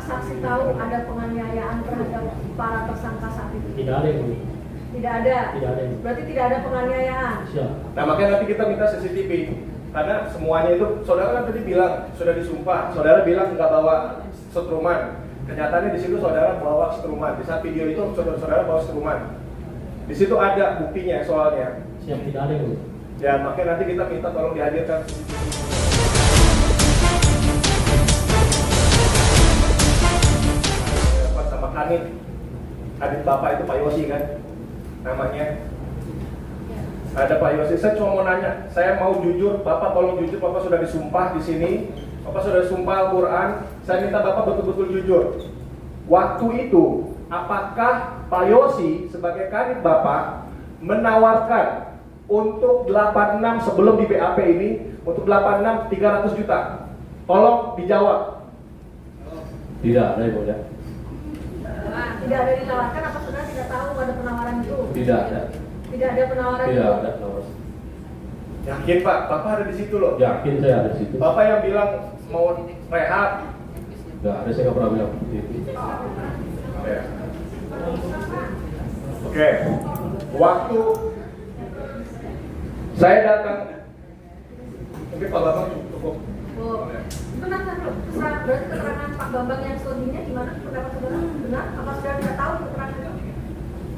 saksi tahu ada penganiayaan terhadap para tersangka saat itu? Tidak ada yang Tidak ada. Tidak ada. Berarti tidak ada penganiayaan. siap. Nah makanya nanti kita minta CCTV karena semuanya itu saudara kan tadi bilang sudah disumpah, saudara bilang nggak bawa setruman. Kenyataannya di situ saudara bawa setruman. Di saat video itu saudara bawa setruman. Di situ ada buktinya soalnya. Siap, tidak ada yang Ya makanya nanti kita minta tolong dihadirkan sama Kanit. Adik bapak itu Pak Yosi kan namanya. Ada Pak Yosi. Saya cuma mau nanya, saya mau jujur, Bapak tolong jujur, Bapak sudah disumpah di sini, Bapak sudah disumpah Al-Quran. Saya minta Bapak betul-betul jujur. Waktu itu, apakah Pak Yosi sebagai kadit Bapak menawarkan untuk 86 sebelum di BAP ini, untuk 86 300 juta? Tolong dijawab. Tidak ada yang mulia. Tidak ada ditawarkan, apa saudara tidak tahu ada penawaran itu? Tidak ada. Tidak ada penawaran Tidak itu? ada penawaran. Yakin Pak, Bapak ada di situ loh. Yakin saya ada di situ. Bapak yang bilang mau rehab. Tidak ada, saya nggak pernah bilang begitu. Ya. Oke, waktu saya datang, mungkin Pak Bambang cukup. Oh, benar kan? Berarti keterangan Pak Bambang yang selebihnya gimana? Pendapat saudara benar? Apa saudara tidak tahu keterangan itu?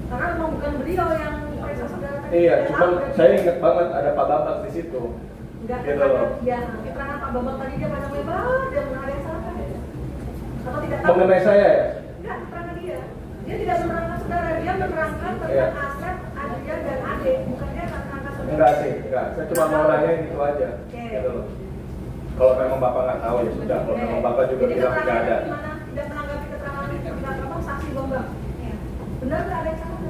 Karena memang bukan beliau yang periksa saudara tadi. Iya, Tidak cuma tahu, berarti. saya ingat banget ada Pak Bambang di situ. Enggak, Gitu keterangan, loh. ya, keterangan Pak Bambang tadi dia pada lebar dan ada yang salah kan? Atau tidak tahu? Mengenai saya ya? Enggak, keterangan dia. Dia tidak menerangkan saudara, dia menerangkan tentang Iya. aset Adrian dan Ade, bukannya menerangkan saudara. Enggak sih, enggak. Saya cuma mau nanya itu aja. Oke. Gitu loh. Kalau memang Bapak nggak tahu ya sudah. Kalau memang Bapak juga Jadi bilang tidak keterangannya ada. gimana? Tidak menanggapi keterangan Bambang saksi Bambang. Iya. Benar nggak ada yang salah?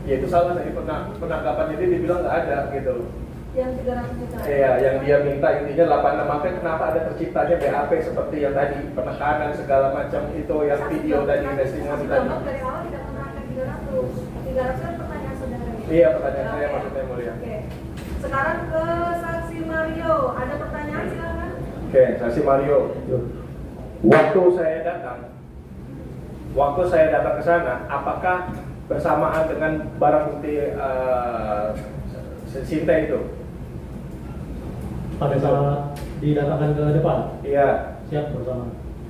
Ya itu salah tadi penangkapannya dia dibilang nggak ada gitu loh. Yang 300 juta. Iya, yang dia minta intinya 86, makanya kenapa ada terciptanya BAP seperti yang tadi, penekanan segala macam itu yang video tadi, testimoni Saksi tadi. Bambang dari awal tidak menerangkan 300. 300 kan pertanyaan saudara. Iya, pertanyaan saya Oke. maksudnya mulia. Oke. Sekarang ke saksi Mario. Ada pertanyaan silakan. Oke, saksi Mario. Waktu saya datang ke sana, apakah bersamaan dengan barang bukti Sinta itu? Pada saat didatangkan ke depan. Iya, Siap bersama.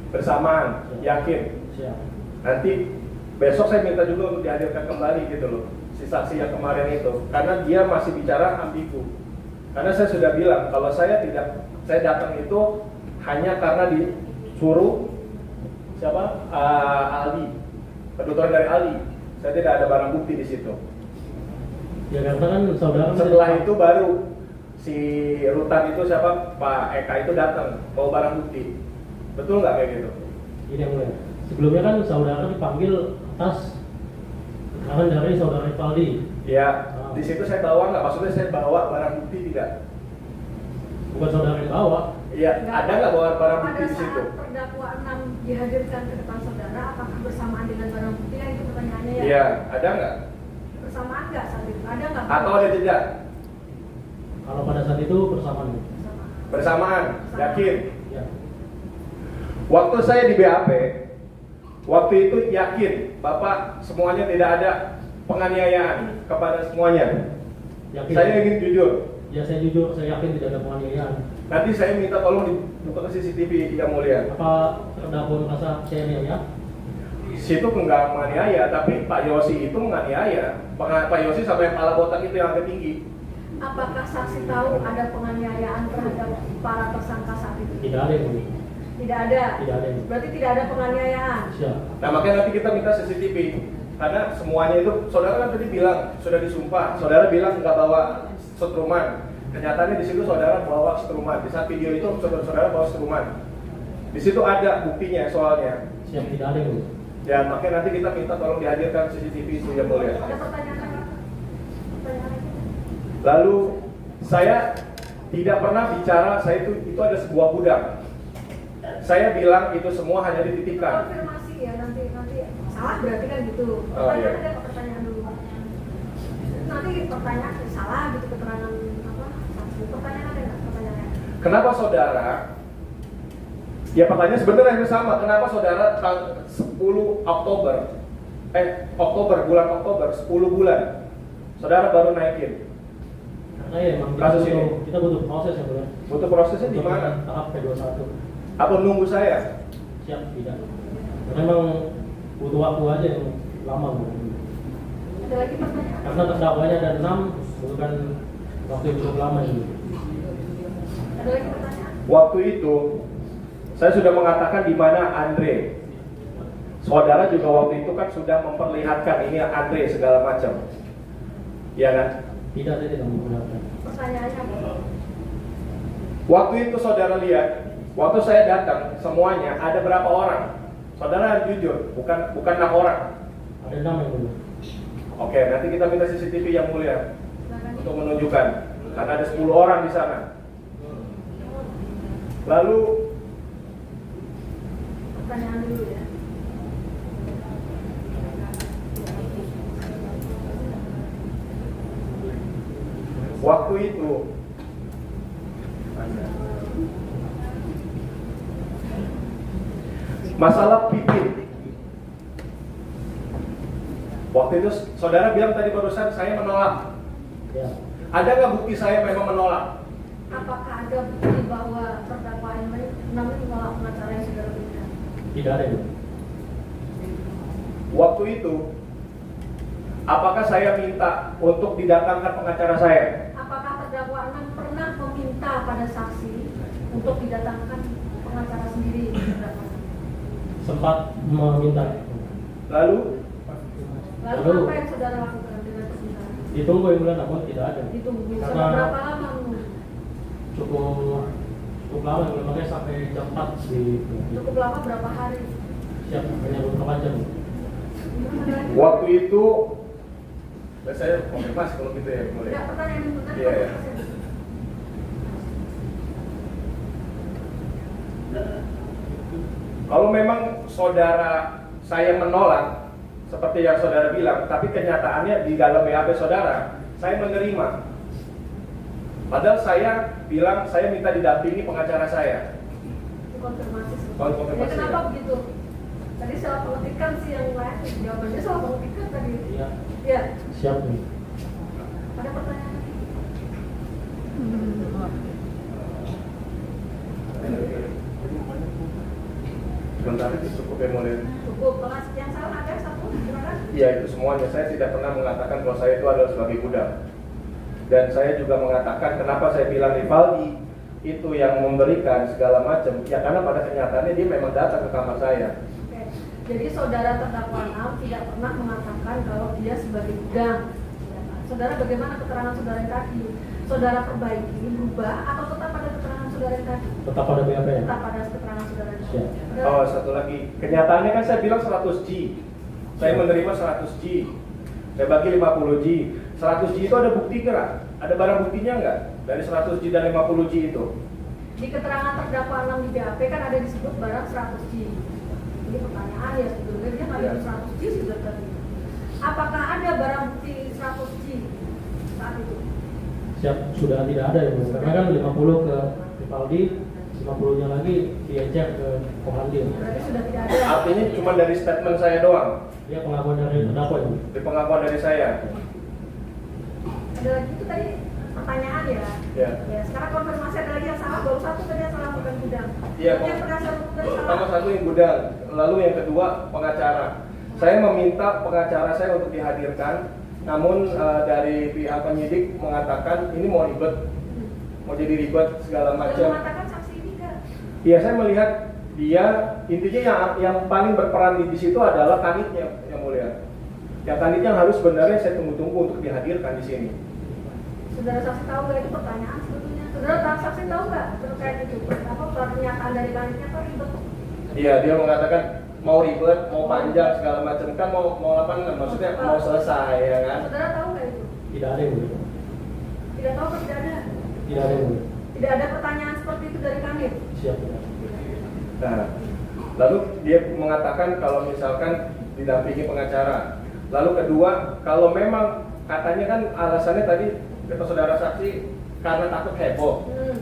bersamaan, yakin. Siap. Nanti besok saya minta juga untuk dihadirkan kembali gitu loh, si saksi yang kemarin itu, karena dia masih bicara ambigu. Karena saya sudah bilang kalau saya datang itu hanya karena disuruh siapa Ali, penuturan dari Ali. Saya tidak ada barang bukti di situ. Ya karena kan saudara. Setelah itu baru si Rutan itu siapa Pak Eka itu datang bawa barang bukti. Betul nggak kayak gitu? Ini yang mulia. Sebelumnya kan saudara dipanggil atas keterangan dari saudara Rivaldi. Ya, di situ saya bawa nggak? Maksudnya saya bawa barang bukti tidak? Bukan saudara yang bawa. Iya, ada nggak bawa barang bukti Pada di situ? saat terdakwa 6 dihadirkan ke depan saudara, apakah bersamaan dengan barang bukti? Kan itu pertanyaannya ya. Iya, ada nggak? Bersamaan nggak saat itu? Ada nggak? Atau ada jeda? Kalau pada saat itu bersamaan. Bersamaan. Bersamaan, yakin? Ya. Waktu saya di BAP, waktu itu yakin Bapak semuanya tidak ada penganiayaan kepada semuanya. Yakin. Saya ingin jujur. Ya saya jujur, saya yakin tidak ada penganiayaan. Nanti saya minta tolong dibuka ke CCTV yang mulia. Apa terdakwa merasa saya ya? Situ enggak menganiaya, tapi Pak Yosi itu menganiaya. Pak Yosi sampai kepala botak itu yang agak tinggi. Apakah saksi tahu ada penganiayaan terhadap para tersangka saat itu? Tidak ada yang mulia. Tidak ada. Tidak ada yang. Berarti tidak ada penganiayaan. Siap. Nah makanya nanti kita minta CCTV. Karena semuanya itu, saudara kan tadi bilang sudah disumpah. Saudara bilang nggak bawa setruman. Kenyataannya di situ saudara bawa setruman. Di saat video itu saudara bawa setruman. Di situ ada buktinya soalnya. Siap, tidak ada yang mulia. Ya makanya nanti kita minta tolong dihadirkan CCTV itu yang mulia. Ada pertanyaan lagi? Pertanyaan lagi? Lalu saya tidak pernah bicara saya itu ada sebuah gudang. Saya bilang itu semua hanya dititipkan. Konfirmasi ya nanti salah berarti kan gitu. Oh, iya. Pertanyaan ada pertanyaan dulu. Nanti pertanyaan salah gitu keterangan apa? Saksi. Pertanyaan ada nggak pertanyaannya? Kenapa saudara Ya pertanyaan sebenarnya sama. Kenapa saudara 10 Oktober, bulan Oktober, 10 bulan, saudara baru naikin? Karena ya emang Kasus ini. kita butuh proses ya bro. Butuh prosesnya di mana? Tahap P21. Apa nunggu saya? Siap, tidak. Karena memang butuh waktu aja yang lama bro. Ada lagi pertanyaan? Karena terdakwanya ada 6, bukan waktu yang cukup lama ini. Ada lagi pertanyaan? Waktu itu saya sudah mengatakan di mana Andre. Saudara juga waktu itu kan sudah memperlihatkan ini Andre segala macam. Ya kan? Tidak, saya tidak menggunakan. Pertanyaannya apa? Waktu itu saudara lihat, waktu saya datang semuanya ada berapa orang? Saudara jujur, bukan 6 orang. Ada 6 yang belum. Oke, nanti kita minta CCTV yang mulia Silakan. untuk menunjukkan karena ada 10 orang di sana. Lalu Pertanyaan dulu ya. waktu itu masalah Pipin. Waktu itu saudara bilang tadi barusan saya menolak. Ya. Ada nggak bukti saya memang menolak? Apakah ada bukti bahwa terdakwa yang namanya menolak pengacara yang saudara berikan? Tidak ada ya. Waktu itu apakah saya minta untuk didatangkan pengacara saya? Apakah terdakwa enam pernah meminta pada saksi untuk didatangkan pengacara sendiri? Sempat meminta. Lalu Lalu apa yang saudara lakukan dengan permintaan? Ditunggu yang bulan, namun tidak ada. Ditunggu Karena selama berapa lama menunggu? cukup lama, makanya sampai jam 4 di Cukup lama berapa hari? siap, hanya beberapa jam. waktu itu saya konfirmasi kalau gitu ya, boleh. Tidak, pertanyaan itu tadi. Iya, iya. Kalau memang saudara saya menolak seperti yang saudara bilang, tapi kenyataannya di dalam BAP saudara saya menerima. Padahal saya bilang saya minta didampingi pengacara saya. Konfirmasi. Konfirmasi, Ya, kenapa ya. begitu? Tadi salah pengetikan sih yang lain. Jawabannya salah pengetikan tadi. Iya, Ya. siap nih. Ada pertanyaan lagi? Sebentar itu cukup yang mulia. Cukup. Kelas yang salah ada satu. Silakan. Iya itu semuanya. Saya tidak pernah mengatakan bahwa saya itu adalah sebagai budak. Dan saya juga mengatakan kenapa saya bilang Rivaldi itu yang memberikan segala macam. Ya karena pada kenyataannya dia memang datang ke kamar saya. Oke. Jadi saudara terdakwa 6 tidak pernah mengatakan kalau dia sebagai gudang. Saudara, bagaimana keterangan saudara yang tadi? Saudara perbaiki, berubah, atau tetap pada keterangan saudara yang tadi? Tetap pada BAP ya. Tetap pada keterangan saudara yang tadi. Siap. Oh satu lagi. Kenyataannya kan saya bilang 100G. Saya menerima 100G. Saya bagi 50G. 100G itu ada bukti nggak? Ada barang buktinya nggak? Dari 100G dan 50G itu? Di keterangan terdakwa 6 di BAP kan ada disebut barang 100G. Ini pertanyaan ya sebetulnya dia nggak ada 100G sudah tadi. Apakah ada barang bukti 100G saat itu? Siap, sudah tidak ada ya, Bu. Karena kan 50 ke Rivaldi, 50-nya lagi diajak ke Kohandi. Berarti sudah tidak ada. Artinya cuma dari statement saya doang. Dia pengakuan dari terdakwa ya, Bu. Di pengakuan dari saya. Ada lagi itu tadi pertanyaan ya. Ya. Ya, sekarang konfirmasi ada lagi yang salah, baru satu tadi yang salah bukan gudang. Iya, Yang pernah saya lakukan pertama salah. satu yang gudang, lalu yang kedua pengacara. Saya meminta pengacara saya untuk dihadirkan, namun dari pihak penyidik mengatakan ini mau ribet, mau jadi ribet segala Yang macam. mengatakan saksi ini enggak? Iya, saya melihat dia intinya yang paling berperan di situ adalah kanitnya yang mulia. Yang kanitnya harus sebenarnya saya tunggu-tunggu untuk dihadirkan di sini. Saudara saksi tahu nggak itu pertanyaan sebetulnya? Saudara saksi tahu nggak terkait itu? Apa pernyataan dari kanitnya apa ribet? Iya, dia mengatakan mau ribet, mau panjang segala macam kan mau apa? Maksudnya mau selesai ya kan? Saudara tahu nggak itu? Tidak ada yang Bu. Tidak tahu atau tidak ada? Tidak ada yang Bu. Tidak ada pertanyaan seperti itu dari kanit? Siap, tidak. Nah, lalu dia mengatakan kalau misalkan didampingi pengacara. Lalu kedua, kalau memang katanya kan alasannya tadi kata saudara saksi karena takut heboh.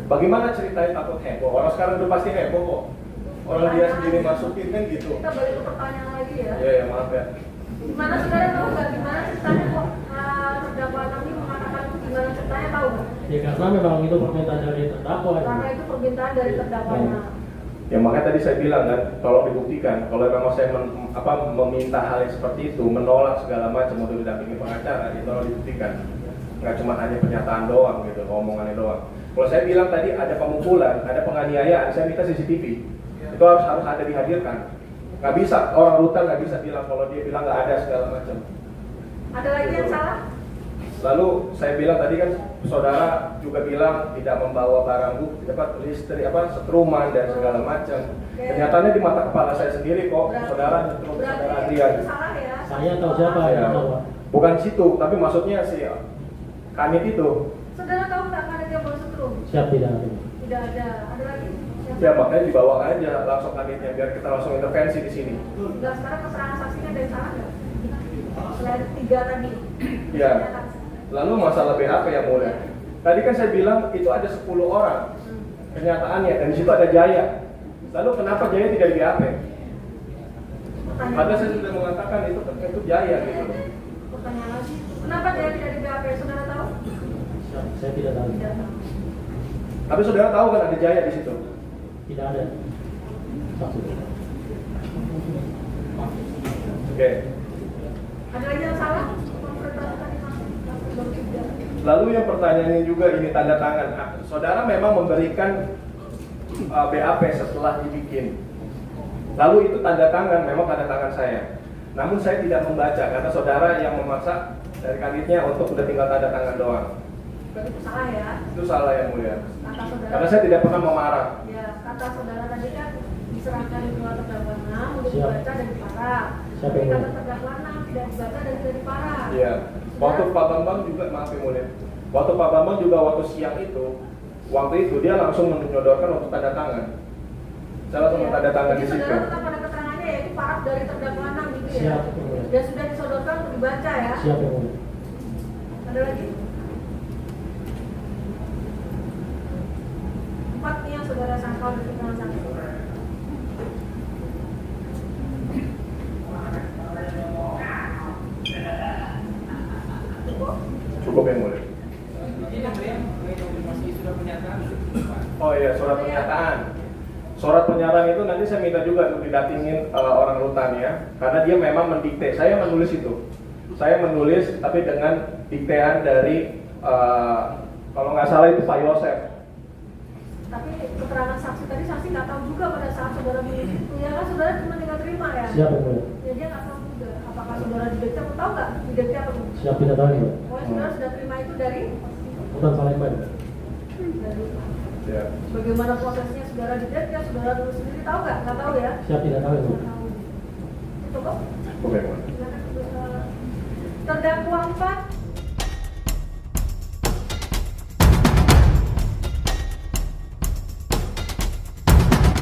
Bagaimana ceritain takut heboh? Orang sekarang udah pasti heboh kok. Orang dia sendiri masukin kan gitu. Kita balik ke pertanyaan lagi ya. Iya ya, maaf ya. Gimana saudara tahu nggak gimana ceritanya kok terdakwa kami mengatakan itu gimana ceritanya tahu nggak? Ya karena memang itu permintaan dari terdakwa. Karena itu permintaan dari terdakwanya. Ya makanya tadi saya bilang kan, tolong dibuktikan. Kalau memang saya meminta hal yang seperti itu, menolak segala macam untuk didampingi pengacara, itu tolong dibuktikan. Nggak cuma hanya pernyataan doang gitu, omongannya doang. Kalau saya bilang tadi ada pemukulan, ada penganiayaan, saya minta CCTV. Itu harus ada dihadirkan. Nggak bisa, orang rutan nggak bisa bilang kalau dia bilang nggak ada segala macam. Ada lagi yang salah? Lalu saya bilang tadi kan saudara juga bilang tidak membawa barang bukti, listrik, setruman dan segala macam. Kenyataannya di mata kepala saya sendiri kok, saudara nyetrum, saudara Berarti Adrian. itu salah ya? Saya tahu siapa Ya, yang tahu. bukan situ, tapi maksudnya si Kanit itu. Saudara tahu nggak ada yang bawa setrum? Siap tidak ada. Tidak ada. Ada lagi? Siapa? Ya makanya dibawa aja langsung Kanitnya biar kita langsung intervensi di sini. Enggak, sekarang keterangan saksinya ada yang salah nggak? Selain 3 tadi. Ya. Lalu masalah BAP yang mulia. Tadi kan saya bilang itu ada 10 orang kenyataannya dan di situ ada Jaya. Lalu kenapa Jaya tidak di BAP? Padahal saya sudah mengatakan itu Jaya gitu. Pertanyaan lagi. Kenapa dia tidak di BAP? Saudara tahu? Saya tidak tahu. Tidak tahu. Tapi saudara tahu kan ada Jaya di situ? Tidak ada. Saksi. Oke. Ada lagi yang salah? Lalu yang pertanyaannya juga ini tanda tangan. Saudara memang memberikan BAP setelah dibikin. Lalu itu tanda tangan, memang tanda tangan saya. Namun saya tidak membaca karena saudara yang memaksa dari Kanitnya untuk udah tinggal tanda tangan doang. Berarti itu salah ya? Itu salah yang mulia. Kata saudara. Karena saya tidak pernah memarah. Ya, kata saudara tadi kan diserahkan dua terdakwa 6 untuk Siap. dibaca dan diparah. Siap, Tapi yang kata mulia. terdakwa 6 tidak dibaca dan tidak diparah. Iya. Waktu Pak Bambang juga, maaf yang mulia. Waktu Pak Bambang juga waktu siang itu, waktu itu dia langsung menyodorkan untuk tanda tangan. Saya langsung Ya. tanda tangan Jadi di situ. saudara tetap pada keterangannya yaitu paraf dari terdakwa 6 gitu ya. Siap, yang mulia. Dan sudah disodorkan untuk dibaca ya. Siap yang mulia. Ada lagi? 4 nih yang saudara sangkal di keterangan saksi. Cukup? Cukup yang mulia. Oh iya, surat pernyataan. Surat pernyataan itu nanti saya minta juga untuk didatingin orang rutan ya, karena dia memang mendikte. Saya menulis itu. Saya menulis tapi dengan diktean dari kalau nggak salah itu Pak Yosef. Tapi keterangan saksi tadi saksi nggak tahu juga pada saat saudara menulis itu ya kan saudara cuma tinggal terima ya. Siap yang mulia. Ya dia nggak tahu juga apakah saudara didekati atau tahu nggak didekati atau belum. Siap tidak tahu yang mulia. Pokoknya saudara sudah terima itu dari Rutan Salemba. Ya. bagaimana prosesnya saudara didekati, saudara tulis sendiri tahu nggak? Nggak tahu ya. Siap tidak tahu yang Nggak mulia. tahu. Cukup? Cukup yang mulia. Terdakwa 4